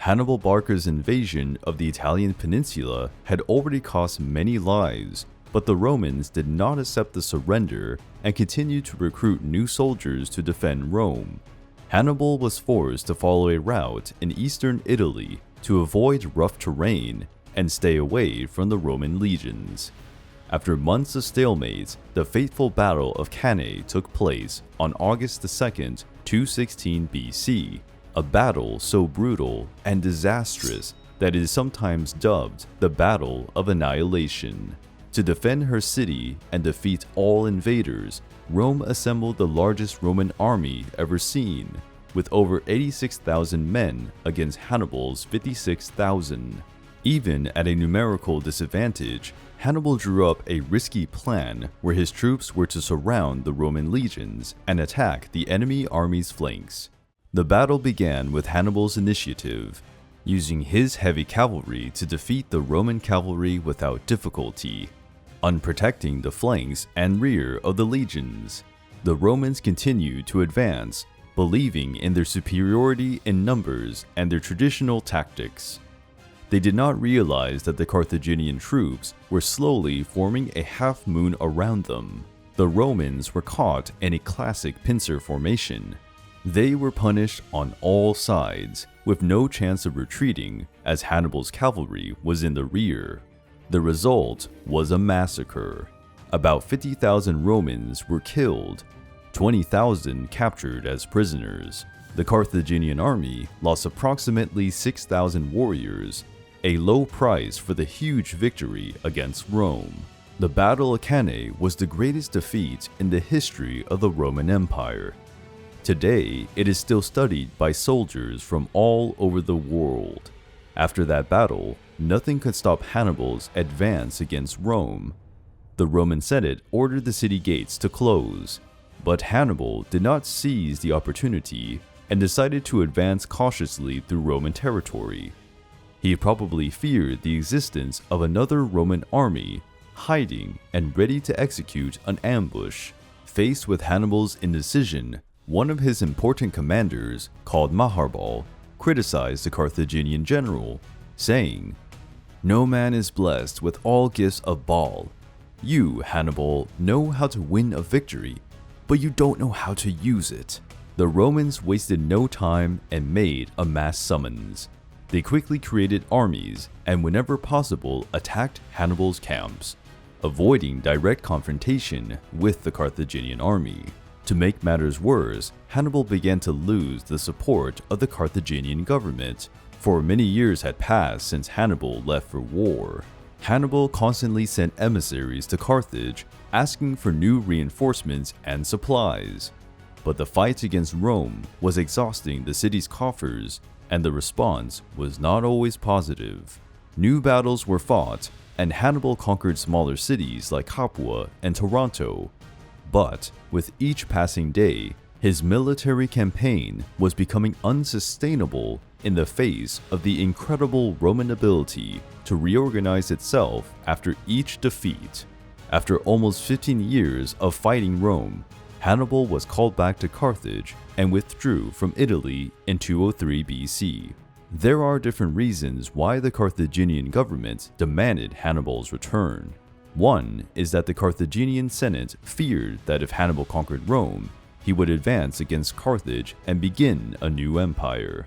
Hannibal Barca's invasion of the Italian peninsula had already cost many lives, but the Romans did not accept the surrender and continued to recruit new soldiers to defend Rome. Hannibal was forced to follow a route in eastern Italy to avoid rough terrain and stay away from the Roman legions. After months of stalemate, the fateful Battle of Cannae took place on August 2nd, 216 BC, a battle so brutal and disastrous that it is sometimes dubbed the Battle of Annihilation. To defend her city and defeat all invaders, Rome assembled the largest Roman army ever seen, with over 86,000 men against Hannibal's 56,000. Even at a numerical disadvantage, Hannibal drew up a risky plan where his troops were to surround the Roman legions and attack the enemy army's flanks. The battle began with Hannibal's initiative, using his heavy cavalry to defeat the Roman cavalry without difficulty, unprotecting the flanks and rear of the legions. The Romans continued to advance, believing in their superiority in numbers and their traditional tactics. They did not realize that the Carthaginian troops were slowly forming a half-moon around them. The Romans were caught in a classic pincer formation. They were punished on all sides, with no chance of retreating as Hannibal's cavalry was in the rear. The result was a massacre. About 50,000 Romans were killed, 20,000 captured as prisoners. The Carthaginian army lost approximately 6,000 warriors, a low price for the huge victory against Rome. The Battle of Cannae was the greatest defeat in the history of the Roman Empire. Today, it is still studied by soldiers from all over the world. After that battle, nothing could stop Hannibal's advance against Rome. The Roman Senate ordered the city gates to close, but Hannibal did not seize the opportunity and decided to advance cautiously through Roman territory. He probably feared the existence of another Roman army hiding and ready to execute an ambush. Faced with Hannibal's indecision, one of his important commanders, called Hannibal, criticized the Carthaginian general, saying, "No man is blessed with all gifts of Baal. You, Hannibal, know how to win a victory, but you don't know how to use it." The Romans wasted no time and made a mass summons. They quickly created armies and whenever possible attacked Hannibal's camps, avoiding direct confrontation with the Carthaginian army. To make matters worse, Hannibal began to lose the support of the Carthaginian government, for many years had passed since Hannibal left for war. Hannibal constantly sent emissaries to Carthage asking for new reinforcements and supplies. But the fight against Rome was exhausting the city's coffers, and the response was not always positive. New battles were fought, and Hannibal conquered smaller cities like Capua and Taranto. But with each passing day, his military campaign was becoming unsustainable in the face of the incredible Roman ability to reorganize itself after each defeat. After almost 15 years of fighting Rome, Hannibal was called back to Carthage and withdrew from Italy in 203 BC. There are different reasons why the Carthaginian government demanded Hannibal's return. One is that the Carthaginian Senate feared that if Hannibal conquered Rome, he would advance against Carthage and begin a new empire.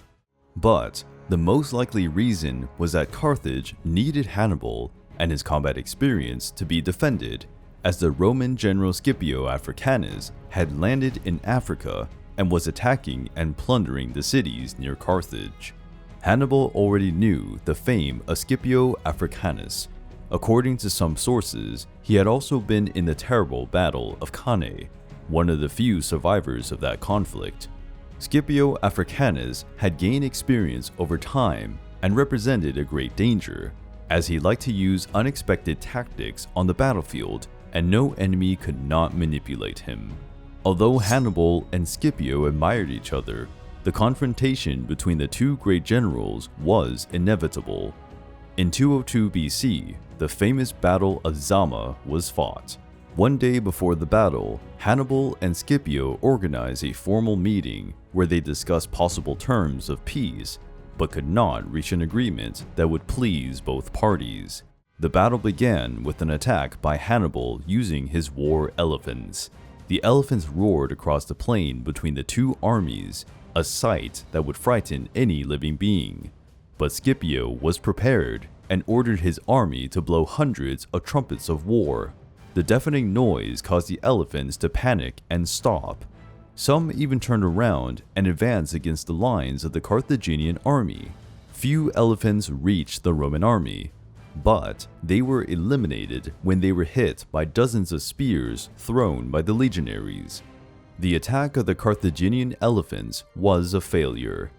But the most likely reason was that Carthage needed Hannibal and his combat experience to be defended, as the Roman general Scipio Africanus had landed in Africa and was attacking and plundering the cities near Carthage. Hannibal already knew the fame of Scipio Africanus. According to some sources, he had also been in the terrible Battle of Cannae, one of the few survivors of that conflict. Scipio Africanus had gained experience over time and represented a great danger, as he liked to use unexpected tactics on the battlefield and no enemy could not manipulate him. Although Hannibal and Scipio admired each other, the confrontation between the two great generals was inevitable. In 202 BC, the famous Battle of Zama was fought. One day before the battle, Hannibal and Scipio organized a formal meeting where they discussed possible terms of peace. but could not reach an agreement that would please both parties. The battle began with an attack by Hannibal using his war elephants. The elephants roared across the plain between the two armies, a sight that would frighten any living being. But Scipio was prepared and ordered his army to blow hundreds of trumpets of war. The deafening noise caused the elephants to panic and stop. Some even turned around and advanced against the lines of the Carthaginian army. Few elephants reached the Roman army, but they were eliminated when they were hit by dozens of spears thrown by the legionaries. The attack of the Carthaginian elephants was a failure,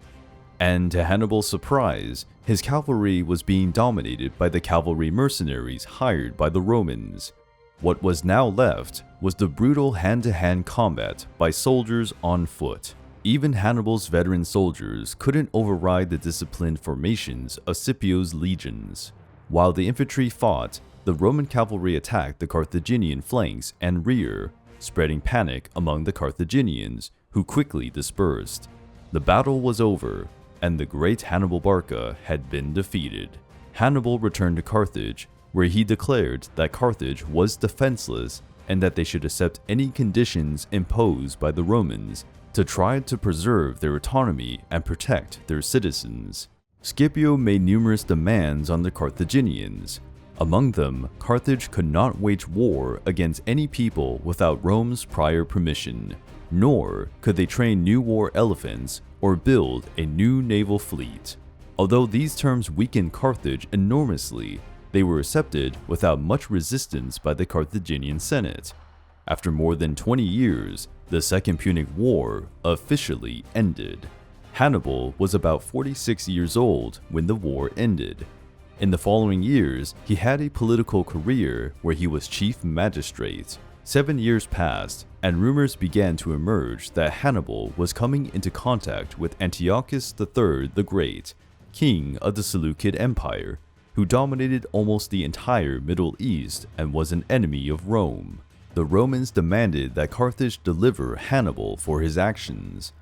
and to Hannibal's surprise, his cavalry was being dominated by the cavalry mercenaries hired by the Romans. What was now left was the brutal hand-to-hand combat by soldiers on foot. Even Hannibal's veteran soldiers couldn't override the disciplined formations of Scipio's legions. While the infantry fought, the Roman cavalry attacked the Carthaginian flanks and rear, spreading panic among the Carthaginians, who quickly dispersed. The battle was over, and the great Hannibal Barca had been defeated. Hannibal returned to Carthage, where he declared that Carthage was defenseless and that they should accept any conditions imposed by the Romans to try to preserve their autonomy and protect their citizens. Scipio made numerous demands on the Carthaginians. Among them, Carthage could not wage war against any people without Rome's prior permission, nor could they train new war elephants or build a new naval fleet. Although these terms weakened Carthage enormously, they were accepted without much resistance by the Carthaginian Senate. After more than 20 years, the Second Punic War officially ended. Hannibal was about 46 years old when the war ended. In the following years, he had a political career where he was chief magistrate. 7 years passed, and rumors began to emerge that Hannibal was coming into contact with Antiochus III the Great, king of the Seleucid Empire, who dominated almost the entire Middle East and was an enemy of Rome. The Romans demanded that Carthage deliver Hannibal for his actions,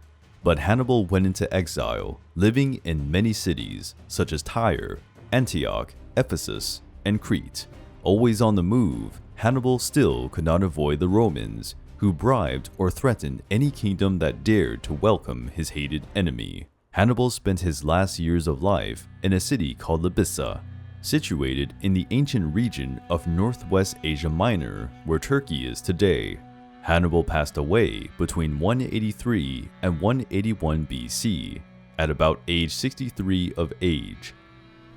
but Hannibal went into exile, living in many cities such as Tyre, Antioch, Ephesus, and Crete. Always on the move, Hannibal still could not avoid the Romans, who bribed or threatened any kingdom that dared to welcome his hated enemy. Hannibal spent his last years of life in a city called Larissa, situated in the ancient region of northwest Asia Minor, where Turkey is today. Hannibal passed away between 183 and 181 BC, at about age 63 of age.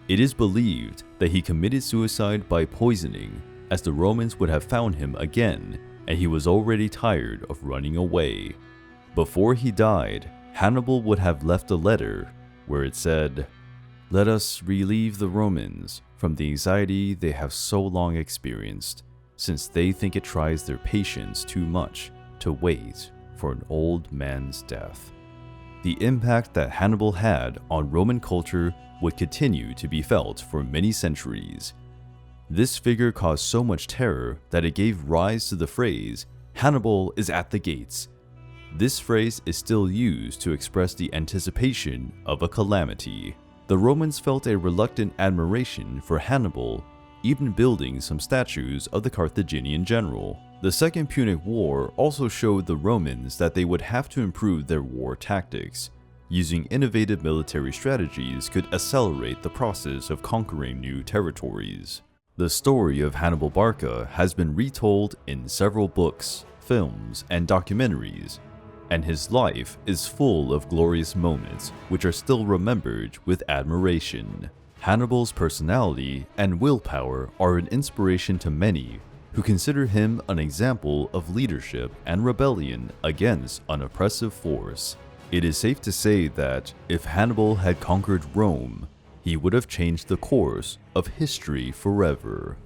It is believed that he committed suicide by poisoning, as the Romans would have found him again, and he was already tired of running away. Before he died, Hannibal would have left a letter where it said, "Let us relieve the Romans from the anxiety they have so long experienced, since they think it tries their patience too much to wait for an old man's death." The impact that Hannibal had on Roman culture would continue to be felt for many centuries. This figure caused so much terror that it gave rise to the phrase, "Hannibal is at the gates." This phrase is still used to express the anticipation of a calamity. The Romans felt a reluctant admiration for Hannibal, even building some statues of the Carthaginian general. The Second Punic War also showed the Romans that they would have to improve their war tactics. Using innovative military strategies could accelerate the process of conquering new territories. The story of Hannibal Barca has been retold in several books, films, and documentaries, and his life is full of glorious moments which are still remembered with admiration. Hannibal's personality and willpower are an inspiration to many, who consider him an example of leadership and rebellion against an oppressive force. It is safe to say that if Hannibal had conquered Rome, he would have changed the course of history forever.